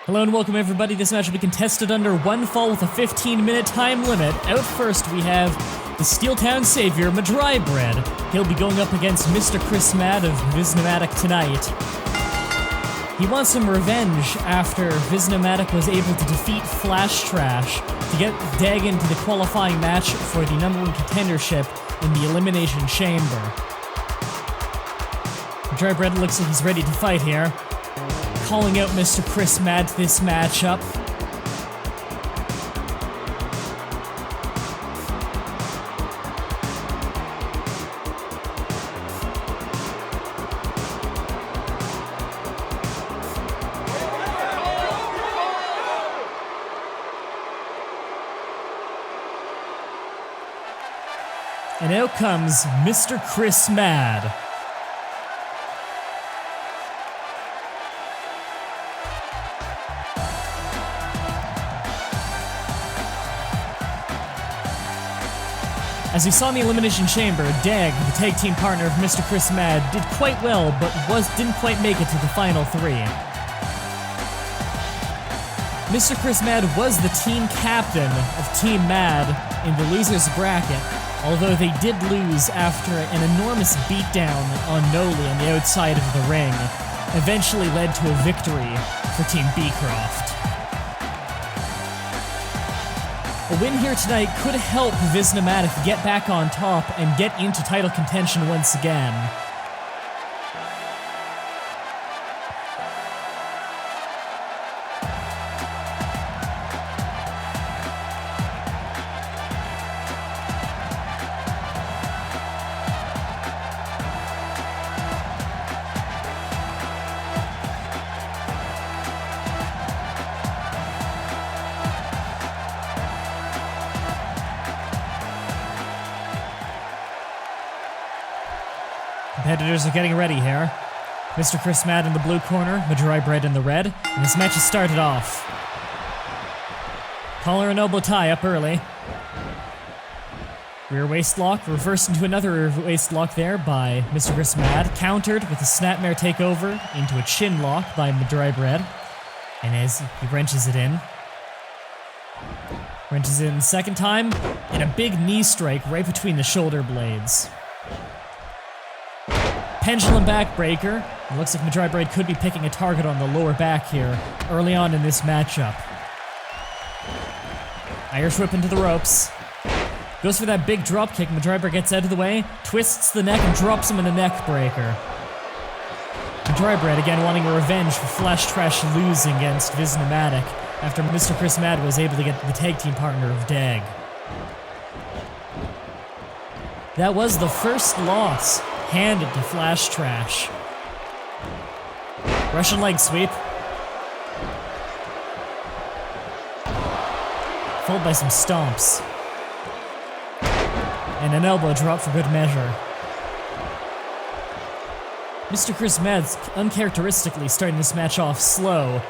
Hello and welcome everybody. This match will be contested under one fall with a 15-minute time limit. Out first we have the Steeltown savior, Mah-Dry-Bread. He'll be going up against MrChrisMad of Visnomatic tonight. He wants some revenge after Visnomatic was able to defeat Flash Trash to get Dag into the qualifying match for the #1 contendership in the Elimination Chamber. Mah-Dry-Bread looks like he's ready to fight here. Calling out MrChrisMad this matchup. And out comes MrChrisMad. As we saw in the Elimination Chamber, Dag, the tag team partner of MrChrisMad, did quite well, but didn't quite make it to the final three. MrChrisMad was the team captain of Team Mad in the losers bracket, although they did lose after an enormous beatdown on Noli on the outside of the ring, eventually led to a victory for Team Beecroft. A win here tonight could help Visnomatic get back on top and get into title contention once again. Competitors are getting ready here. MrChrisMad in the blue corner, Mah-Dry-Bread in the red, and this match has started off. Collar and elbow tie up early. Rear waist lock, reversed into another rear waist lock there by MrChrisMad, countered with a snapmare takeover into a chin lock by Mah-Dry-Bread, and as he wrenches it in. Wrenches it in the second time, and a big knee strike right between the shoulder blades. Pendulum backbreaker. It looks like Mah-Dry-Bread could be picking a target on the lower back here early on in this matchup. Irish whip into the ropes. Goes for that big drop kick. Mah-Dry-Bread gets out of the way, twists the neck and drops him in a neck breaker. Mah-Dry-Bread again wanting a revenge for Flash Trash losing against Visnomatic after MrChrisMad was able to get the tag team partner of Dag. That was the first loss handed to Flash Trash. Russian leg sweep. Followed by some stomps. And an elbow drop for good measure. MrChrisMad's uncharacteristically starting this match off slow.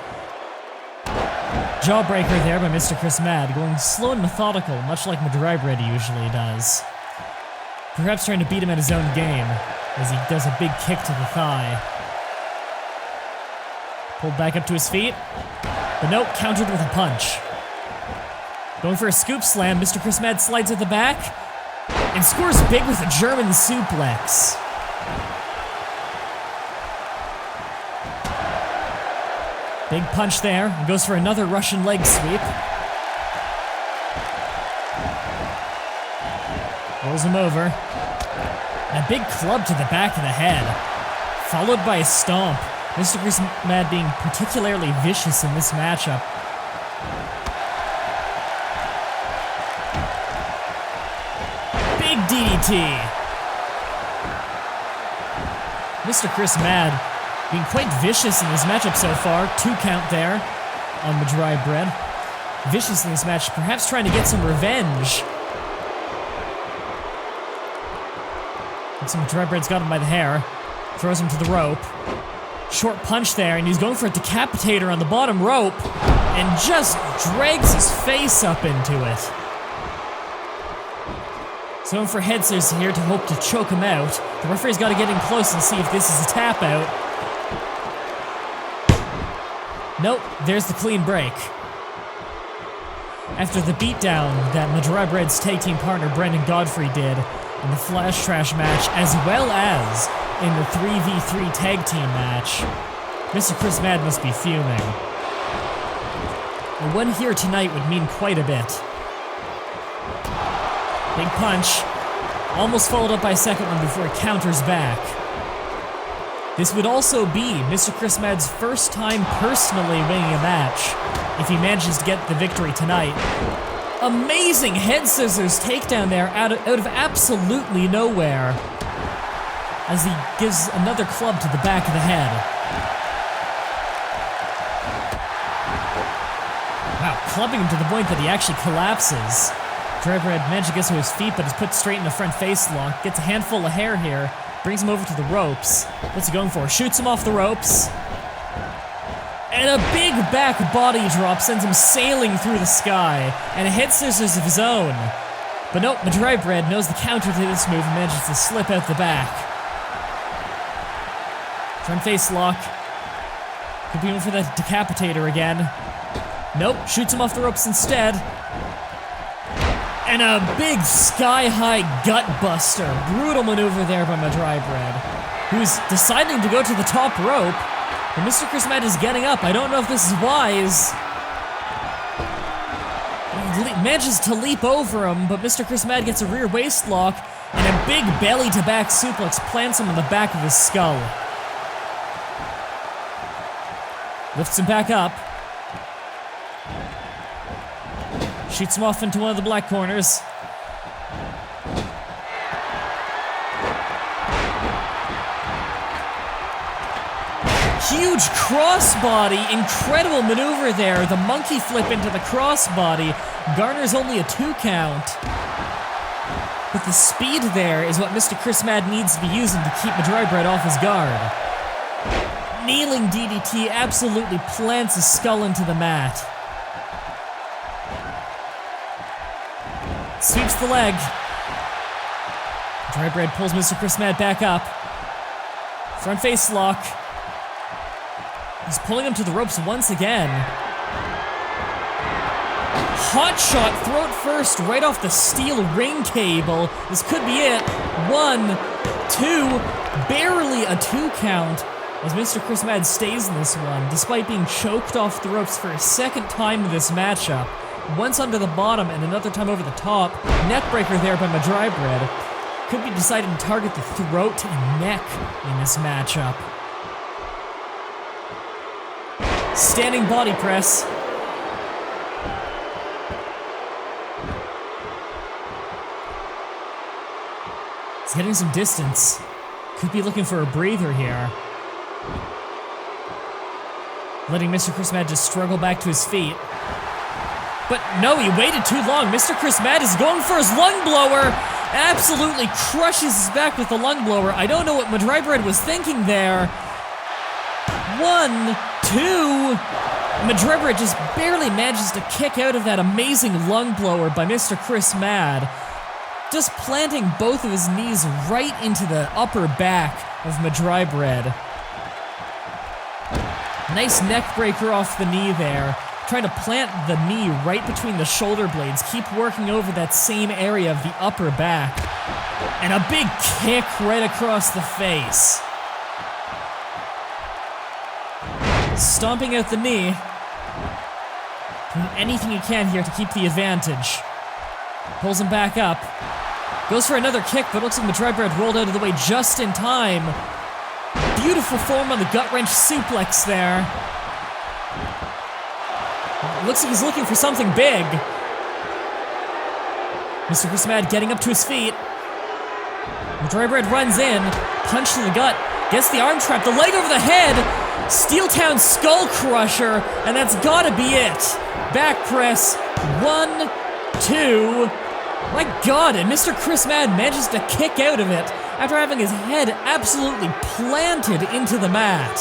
Jawbreaker there by MrChrisMad, going slow and methodical, much like Mah-Dry-Bread usually does. Perhaps trying to beat him at his own game, as he does a big kick to the thigh. Pulled back up to his feet, but nope, countered with a punch. Going for a scoop slam, MrChrisMad slides at the back, and scores big with a German suplex. Big punch there, and goes for another Russian leg sweep. Rolls him over. And a big club to the back of the head, followed by a stomp. MrChrisMad being particularly vicious in this matchup. Big DDT. MrChrisMad being quite vicious in this matchup so far. 2 count there on Mah-Dry-Bread. Vicious in this match, perhaps trying to get some revenge. So Mah-Dry-Bread's got him by the hair, throws him to the rope. Short punch there, and he's going for a decapitator on the bottom rope, and just drags his face up into it. So going for head scissors here to hope to choke him out. The referee's got to get in close and see if this is a tap out. Nope, there's the clean break. After the beatdown that Mah-Dry-Bread's tag team partner Brendan Godfrey did in the Flash Trash match, as well as in the 3v3 tag team match, MrChrisMad must be fuming. A win here tonight would mean quite a bit. Big punch, almost followed up by a second one before he counters back. This would also be MrChrisMad's first time personally winning a match, if he manages to get the victory tonight. Amazing head scissors takedown there out of absolutely nowhere, as he gives another club to the back of the head. Wow, clubbing him to the point that he actually collapses. Mah-Dry-Bread managed to get to his feet, but is put straight in a front face lock. Gets a handful of hair here, brings him over to the ropes. What's he going for? Shoots him off the ropes. And a big back body drop sends him sailing through the sky, and a head scissors of his own. But nope, Mah-Dry-Bread knows the counter to this move and manages to slip out the back. Front face lock. Could be in for that decapitator again. Nope, shoots him off the ropes instead. And a big sky-high gut buster. Brutal maneuver there by Mah-Dry-Bread, who's deciding to go to the top rope, but MrChrisMad is getting up. I don't know if this is wise. He manages to leap over him, but MrChrisMad gets a rear waist lock, and a big belly-to-back suplex plants him on the back of his skull. Lifts him back up. Shoots him off into one of the black corners. Huge crossbody, incredible maneuver there. The monkey flip into the crossbody garners only a 2 count. But the speed there is what MrChrisMad needs to be using to keep Mah-Dry-Bread off his guard. Kneeling DDT absolutely plants his skull into the mat. Sweeps the leg. Mah-Dry-Bread pulls MrChrisMad back up. Front face lock. He's pulling him to the ropes once again. Hot shot, throat first, right off the steel ring cable. This could be it. 1, 2, barely a 2 count, as MrChrisMad stays in this one, despite being choked off the ropes for a second time in this matchup. Once under the bottom and another time over the top. Neckbreaker there by Mah-Dry-Bread. Could be deciding to target the throat and neck in this matchup. Standing body press. He's getting some distance. Could be looking for a breather here. Letting MrChrisMad just struggle back to his feet. But no, he waited too long. MrChrisMad is going for his lung blower. Absolutely crushes his back with the lung blower. I don't know what Mah-Dry-Bread was thinking there. 1, 2. Mah-Dry-Bread just barely manages to kick out of that amazing lung blower by MrChrisMad. Just planting both of his knees right into the upper back of Mah-Dry-Bread. Nice neck breaker off the knee there. Trying to plant the knee right between the shoulder blades. Keep working over that same area of the upper back. And a big kick right across the face. Stomping out the knee. Doing anything he can here to keep the advantage. Pulls him back up. Goes for another kick, but looks like Mah-Dry-Bread rolled out of the way just in time. Beautiful form on the gut-wrench suplex there. Looks like he's looking for something big. MrChrisMad getting up to his feet. Mah-Dry-Bread runs in, punch to the gut, gets the arm trap, the leg over the head, Steeltown Skull Crusher, and that's gotta be it. Back press, 1, 2. My God, and MrChrisMad manages to kick out of it after having his head absolutely planted into the mat.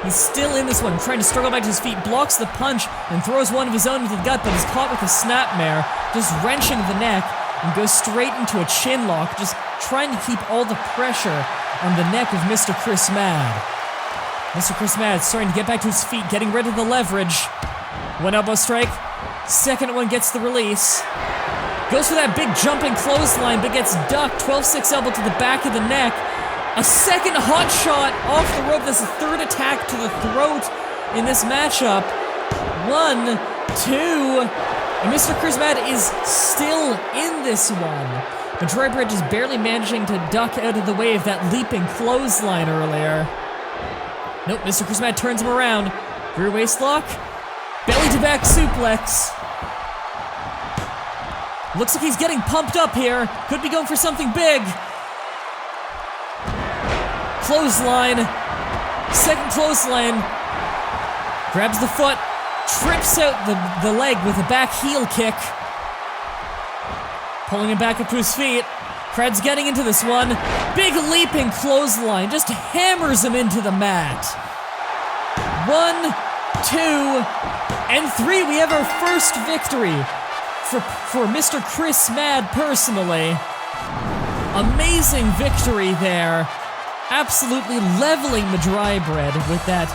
He's still in this one, trying to struggle back to his feet, blocks the punch, and throws one of his own into the gut, but is caught with a snapmare, just wrenching the neck, and goes straight into a chin lock, just trying to keep all the pressure on the neck of MrChrisMad. MrChrisMad starting to get back to his feet, getting rid of the leverage. One elbow strike. Second one gets the release. Goes for that big jumping clothesline, but gets ducked. 12-6 elbow to the back of the neck. A second hot shot off the rope. That's a third attack to the throat in this matchup. 1, 2, and MrChrisMad is still in this one. Mah-Dry-Bread just barely managing to duck out of the way of that leaping clothesline earlier. Nope, MrChrisMad turns him around. Rear waist lock. Belly to back suplex. Looks like he's getting pumped up here. Could be going for something big. Clothesline. Second clothesline. Grabs the foot. Trips out the leg with a back heel kick. Pulling him back up to his feet. Cred's getting into this one. Big leaping clothesline. Just hammers him into the mat. 1, 2, and 3. We have our first victory for MrChrisMad personally. Amazing victory there. Absolutely leveling Mah-Dry-Bread with that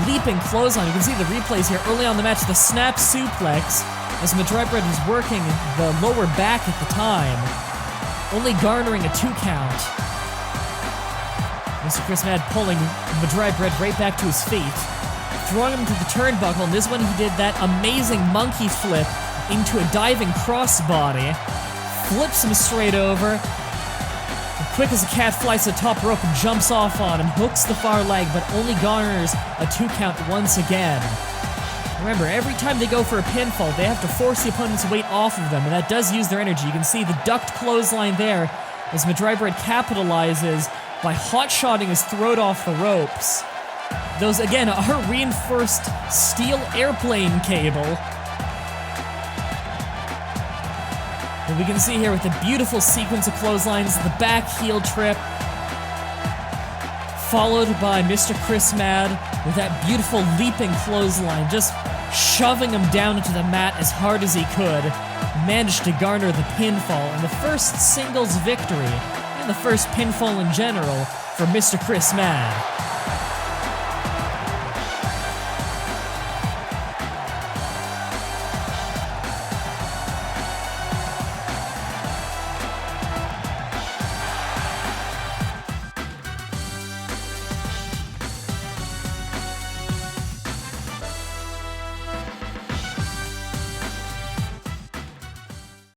leaping clothesline. You can see the replays here early on in the match, the snap suplex, as Mah-Dry-Bread was working the lower back at the time, only garnering a 2 count. MrChrisMad pulling Mah-Dry-Bread right back to his feet, throwing him to the turnbuckle, and this one he did that amazing monkey flip into a diving crossbody, flips him straight over, quick as a cat flies to the top rope and jumps off on him, hooks the far leg, but only garners a 2 count once again. Remember, every time they go for a pinfall, they have to force the opponent's weight off of them, and that does use their energy. You can see the ducked clothesline there as Mah-Dry-Bread capitalizes by hot-shotting his throat off the ropes. Those, again, are reinforced steel airplane cable. And we can see here with the beautiful sequence of clotheslines, the back heel trip, followed by MrChrisMad with that beautiful leaping clothesline, just shoving him down into the mat as hard as he could. Managed to garner the pinfall and the first singles victory, and the first pinfall in general for MrChrisMad.